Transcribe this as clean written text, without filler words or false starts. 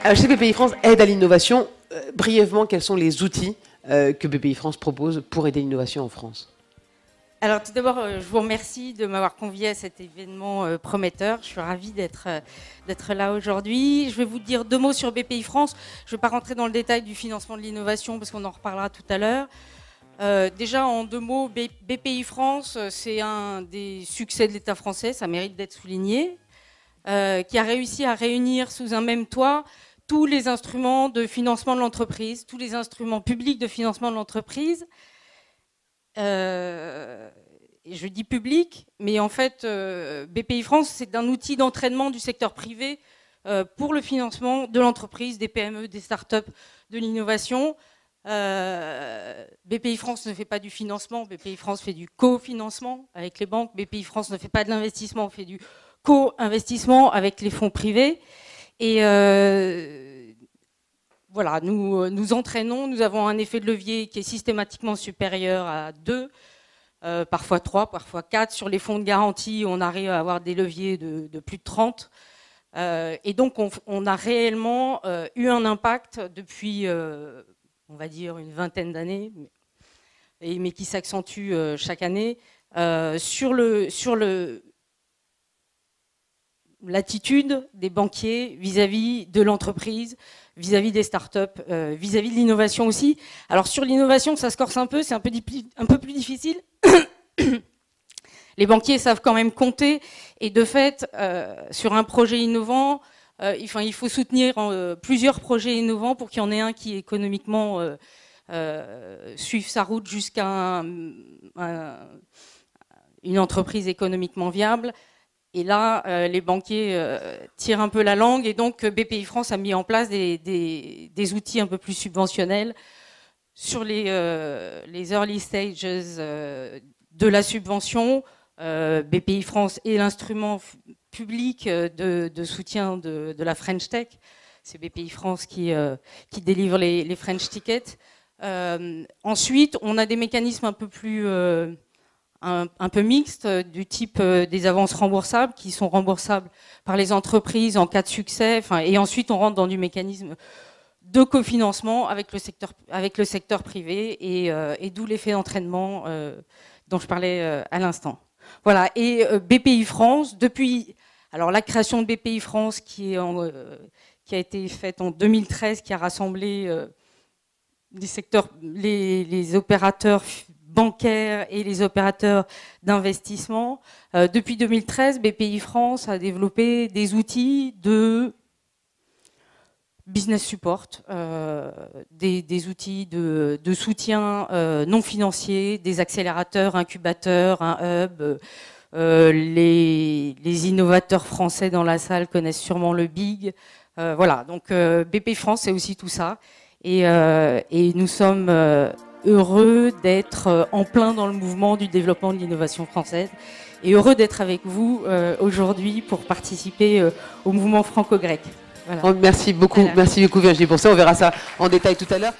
Alors, chez BPI France, aide à l'innovation. Brièvement, quels sont les outils que BPI France propose pour aider l'innovation en France? Alors tout d'abord, je vous remercie de m'avoir convié à cet événement prometteur. Je suis ravie d'être là aujourd'hui. Je vais vous dire 2 mots sur BPI France. Je ne vais pas rentrer dans le détail du financement de l'innovation parce qu'on en reparlera tout à l'heure. Déjà en 2 mots, BPI France, c'est un des succès de l'État français, ça mérite d'être souligné, qui a réussi à réunir sous un même toit tous les instruments de financement de l'entreprise, tous les instruments publics de financement de l'entreprise. Je dis public, mais en fait, BPI France, c'est un outil d'entraînement du secteur privé pour le financement de l'entreprise, des PME, des startups, de l'innovation. BPI France ne fait pas du financement, BPI France fait du cofinancement avec les banques. BPI France ne fait pas de l'investissement, on fait du co-investissement avec les fonds privés. Et voilà, nous entraînons, nous avons un effet de levier qui est systématiquement supérieur à 2, parfois 3, parfois 4. Sur les fonds de garantie, on arrive à avoir des leviers de plus de 30. Et donc, on a réellement eu un impact depuis, on va dire, une vingtaine d'années, mais qui s'accentue chaque année, sur l'attitude des banquiers vis-à-vis de l'entreprise, vis-à-vis des startups, vis-à-vis de l'innovation aussi. Alors sur l'innovation, ça se corse un peu, c'est un peu plus difficile. Les banquiers savent quand même compter et de fait, sur un projet innovant, il faut soutenir plusieurs projets innovants pour qu'il y en ait un qui économiquement suive sa route jusqu'à une entreprise économiquement viable. Et là, les banquiers tirent un peu la langue et donc BPI France a mis en place des outils un peu plus subventionnels sur les early stages de la subvention. BPI France est l'instrument public de soutien de la French Tech. C'est BPI France qui délivre les French Tickets. Ensuite, on a des mécanismes un peu plus... un peu mixte, du type des avances remboursables qui sont remboursables par les entreprises en cas de succès. Et ensuite, on rentre dans du mécanisme de cofinancement avec le secteur privé et d'où l'effet d'entraînement dont je parlais à l'instant. Voilà. Et BPI France, depuis la création de BPI France qui a été faite en 2013, qui a rassemblé les opérateurs bancaires et les opérateurs d'investissement. Depuis 2013, BPI France a développé des outils de business support, des outils de soutien non financier, des accélérateurs, incubateurs, un hub. Les innovateurs français dans la salle connaissent sûrement le BIG. Voilà, donc BPI France, c'est aussi tout ça. Et nous sommes... heureux d'être en plein dans le mouvement du développement de l'innovation française et heureux d'être avec vous aujourd'hui pour participer au mouvement franco-grec. Voilà. Merci beaucoup, Virginie, pour ça. On verra ça en détail tout à l'heure.